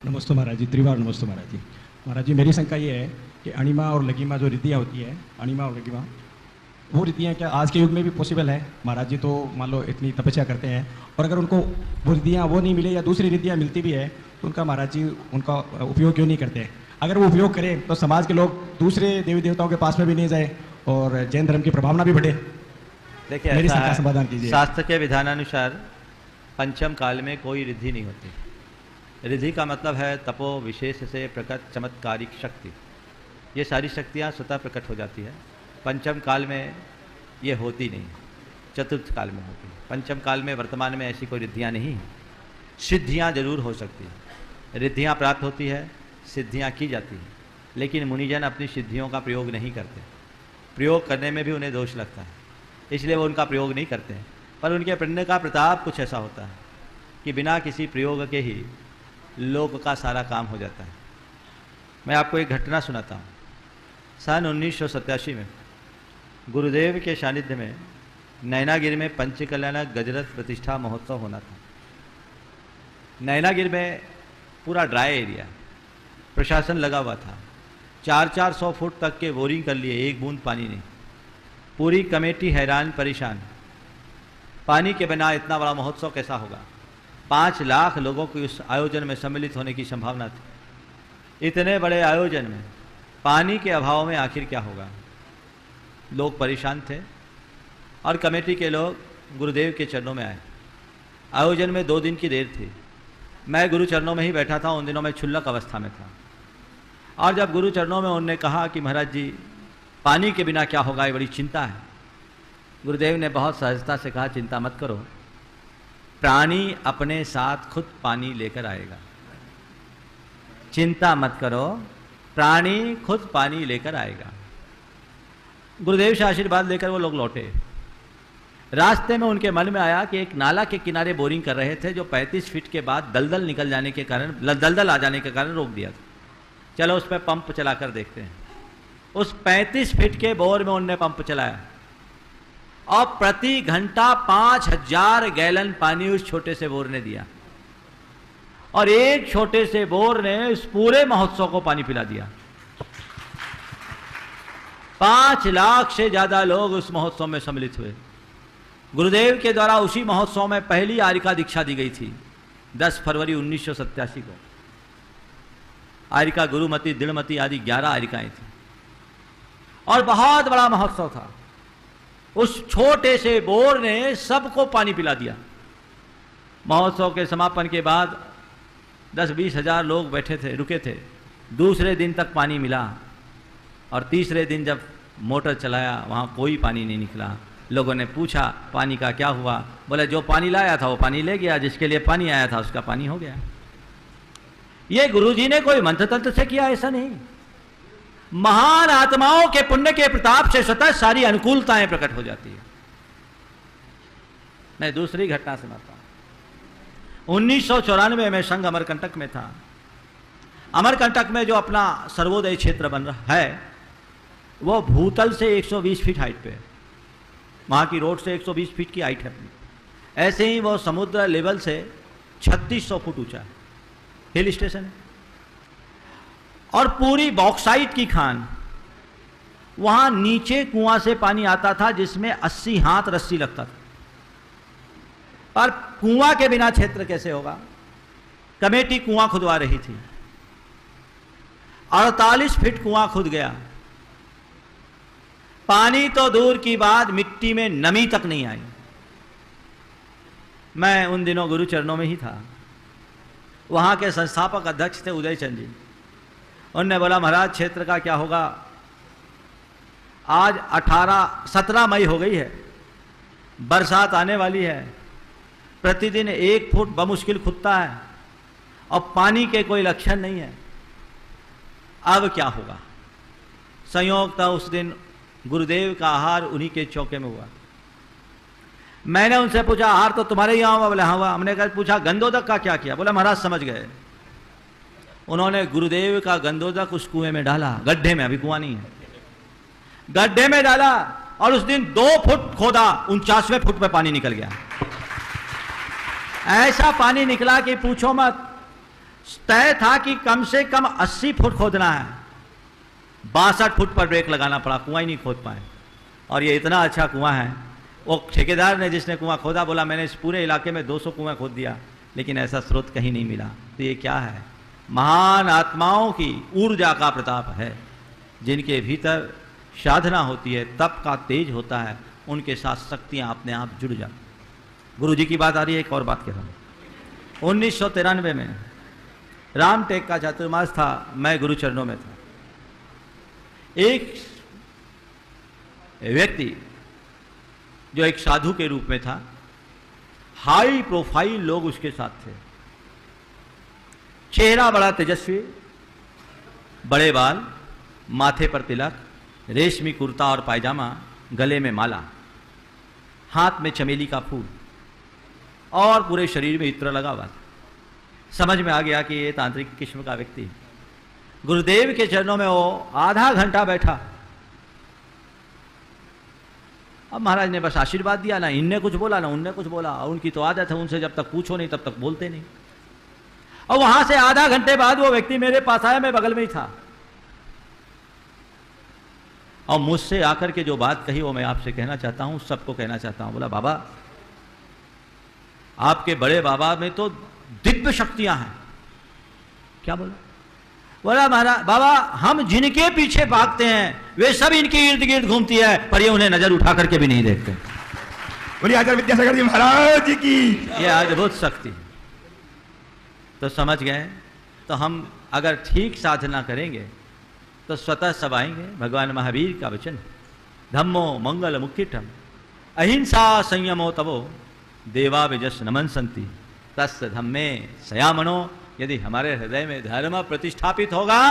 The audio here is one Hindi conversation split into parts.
नमस्ते महाराज जी, त्रिवार नमस्ते महाराज जी। महाराज जी, मेरी शंका ये है कि अणिमा और लघिमा जो रिद्धियाँ होती है, अणिमा और लघिमा, वो रिद्धियाँ क्या आज के युग में भी पॉसिबल है? महाराज जी तो मान लो इतनी तपस्या करते हैं और अगर उनको वो रिद्धियाँ वो नहीं मिले या दूसरी रिद्धियाँ मिलती भी है तो उनका महाराज जी उनका उपयोग क्यों नहीं करते? अगर वो उपयोग करें तो समाज के लोग दूसरे देवी देवताओं के पास में भी नहीं जाए और जैन धर्म की प्रभावना भी बढ़े। देखिए, मेरी ऐसा शंका है, समाधान कीजिए। शास्त्र के विधानानुसार पंचम काल में कोई रिद्धि नहीं होती। रिद्धि का मतलब है तपो विशेष से प्रकट चमत्कारिक शक्ति। ये सारी शक्तियाँ स्वतः प्रकट हो जाती है। पंचम काल में ये होती नहीं, चतुर्थ काल में होती है। पंचम काल में वर्तमान में ऐसी कोई रिद्धियाँ नहीं हैं। सिद्धियाँ जरूर हो सकती हैं, रिद्धियाँ प्राप्त होती है, सिद्धियाँ की जाती हैं, लेकिन मुनिजन अपनी सिद्धियों का प्रयोग नहीं करते। प्रयोग करने में भी उन्हें दोष लगता है, इसलिए वो उनका प्रयोग नहीं करते हैं। पर उनके पुण्य का प्रताप कुछ ऐसा होता है कि बिना किसी प्रयोग के ही लोक का सारा काम हो जाता है। मैं आपको एक घटना सुनाता हूँ। सन 1987 में गुरुदेव के सानिध्य में नैनागिर में पंचकल्याण गजरथ प्रतिष्ठा महोत्सव होना था। नैनागिर में पूरा ड्राई एरिया, प्रशासन लगा हुआ था। 400 फुट तक के बोरिंग कर लिए, एक बूंद पानी नहीं। पूरी कमेटी हैरान परेशान, पानी के बिना इतना बड़ा महोत्सव कैसा होगा? 5 लाख लोगों की उस आयोजन में सम्मिलित होने की संभावना थी। इतने बड़े आयोजन में पानी के अभाव में आखिर क्या होगा? लोग परेशान थे और कमेटी के लोग गुरुदेव के चरणों में आए। आयोजन में 2 दिन की देर थी। मैं गुरु चरणों में ही बैठा था। उन दिनों में क्षुल्लक अवस्था में था। और जब गुरु चरणों में उन्होंने कहा कि महाराज जी पानी के बिना क्या होगा, ये बड़ी चिंता है। गुरुदेव ने बहुत सहजता से कहा, चिंता मत करो, प्राणी अपने साथ खुद पानी लेकर आएगा। चिंता मत करो, प्राणी खुद पानी लेकर आएगा। गुरुदेव से आशीर्वाद लेकर वो लोग लौटे। रास्ते में उनके मन में आया कि एक नाला के किनारे बोरिंग कर रहे थे, जो 35 फीट के बाद दलदल निकल जाने के कारण, दलदल आ जाने के कारण रोक दिया था। चलो उस पर पंप चलाकर देखते हैं। उस 35 फीट के बोर में उन्होंने पंप चलाया और प्रति घंटा 5000 गैलन पानी उस छोटे से बोर ने दिया। और एक छोटे से बोर ने इस पूरे महोत्सव को पानी पिला दिया। 5 लाख से ज्यादा लोग उस महोत्सव में सम्मिलित हुए। गुरुदेव के द्वारा उसी महोत्सव में पहली आरिका दीक्षा दी गई थी 10 फरवरी 1987 को। आरिका गुरुमती, दृढ़मती आदि 11 आरिकाएं थी और बहुत बड़ा महोत्सव था। उस छोटे से बोर ने सबको पानी पिला दिया। महोत्सव के समापन के बाद 10-20 हजार लोग बैठे थे, रुके थे। दूसरे दिन तक पानी मिला और तीसरे दिन जब मोटर चलाया वहाँ कोई पानी नहीं निकला। लोगों ने पूछा पानी का क्या हुआ? बोले जो पानी लाया था वो पानी ले गया, जिसके लिए पानी आया था उसका पानी हो गया। ये गुरुजी ने कोई मंत्र तंत्र से किया, ऐसा नहीं। महान आत्माओं के पुण्य के प्रताप से स्वतः सारी अनुकूलताएं प्रकट हो जाती है। मैं दूसरी घटना सुनाता हूं। 1994 में संघ अमरकंटक में था। अमरकंटक में जो अपना सर्वोदय क्षेत्र बन रहा है वो भूतल से 120 फीट हाइट पे है। वहां की रोड से 120 फीट की हाइट है अपनी। ऐसे ही वो समुद्र लेवल से 3600 फुट ऊंचा है, हिल स्टेशन है। और पूरी बॉक्साइट की खान, वहां नीचे कुआं से पानी आता था जिसमें 80 हाथ रस्सी लगता था। पर कुआं के बिना क्षेत्र कैसे होगा? कमेटी कुआं खुदवा रही थी। 48 फीट कुआं खुद गया। पानी तो दूर की बात, मिट्टी में नमी तक नहीं आई। मैं उन दिनों गुरु चरणों में ही था। वहां के संस्थापक अध्यक्ष थे उदय चंद जी। उन्होंने बोला महाराज क्षेत्र का क्या होगा? आज 17 मई हो गई है, बरसात आने वाली है, प्रतिदिन 1 फुट बमुश्किल खुदता है और पानी के कोई लक्षण नहीं है। अब क्या होगा? संयोग था उस दिन गुरुदेव का आहार उन्हीं के चौके में हुआ। मैंने उनसे पूछा आहार तो तुम्हारे यहाँ हुआ? बोले हाँ हुआ। हमने कहा पूछा गंदोदक का क्या किया? बोला महाराज समझ गए। उन्होंने गुरुदेव का गंदोदक उस कुएं में डाला, गड्ढे में, अभी कुआं नहीं है, गड्ढे में डाला और उस दिन 2 फुट खोदा, 49वें फुट पे पानी निकल गया। ऐसा पानी निकला कि पूछो मत। तय था कि कम से कम 80 फुट खोदना है, 62 फुट पर ब्रेक लगाना पड़ा, कुआं ही नहीं खोद पाए। और ये इतना अच्छा कुआं है, वो ठेकेदार ने जिसने कुआं खोदा बोला मैंने इस पूरे इलाके में 200 कुआं खोद दिया, लेकिन ऐसा स्रोत कहीं नहीं मिला। तो ये क्या है? महान आत्माओं की ऊर्जा का प्रताप है, जिनके भीतर साधना होती है, तप का तेज होता है, उनके साथ शक्तियां अपने आप जुड़ जाती। गुरु जी की बात आ रही है, एक और बात कह रहा हूं। 1993 में रामटेक का चातुर्मास था, मैं गुरु चरणों में था। एक व्यक्ति जो एक साधु के रूप में था, हाई प्रोफाइल लोग उसके साथ थे, चेहरा बड़ा तेजस्वी, बड़े बाल, माथे पर तिलक, रेशमी कुर्ता और पायजामा, गले में माला, हाथ में चमेली का फूल और पूरे शरीर में इत्र लगा हुआ था। समझ में आ गया कि ये तांत्रिक किस्म का व्यक्ति है। गुरुदेव के चरणों में वो आधा घंटा बैठा। अब महाराज ने बस आशीर्वाद दिया, ना इनने कुछ बोला ना उनने कुछ बोला। उनकी तो आदत है, उनसे जब तक पूछो नहीं तब तक बोलते नहीं। और वहां से आधा घंटे बाद वो व्यक्ति मेरे पास आया, मैं बगल में ही था, और मुझसे आकर के जो बात कही वो मैं आपसे कहना चाहता हूं, सबको कहना चाहता हूं। बोला बाबा, आपके बड़े बाबा में तो दिव्य शक्तियां हैं। क्या बोला? बोला महाराज बाबा, हम जिनके पीछे भागते हैं वे सब इनके इर्द गिर्द घूमती है, पर ये उन्हें नजर उठा करके भी नहीं देखते। बोलिए आचार्य विद्यासागर जी महाराज जी की। ये अद्भुत शक्ति है। तो समझ गए? तो हम अगर ठीक साधना करेंगे तो स्वतः सब आएंगे। भगवान महावीर का वचन, धम्मो मंगल मुक्तिठम अहिंसा संयमो तवो देवा विजस नमन संति तस् धम्मे सयामनो। यदि हमारे हृदय में धर्म प्रतिष्ठापित होगा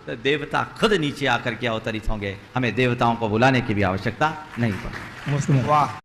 तो देवता खुद नीचे आकर के अवतरित होंगे, हमें देवताओं को बुलाने की भी आवश्यकता नहीं पड़ेगी। वाह।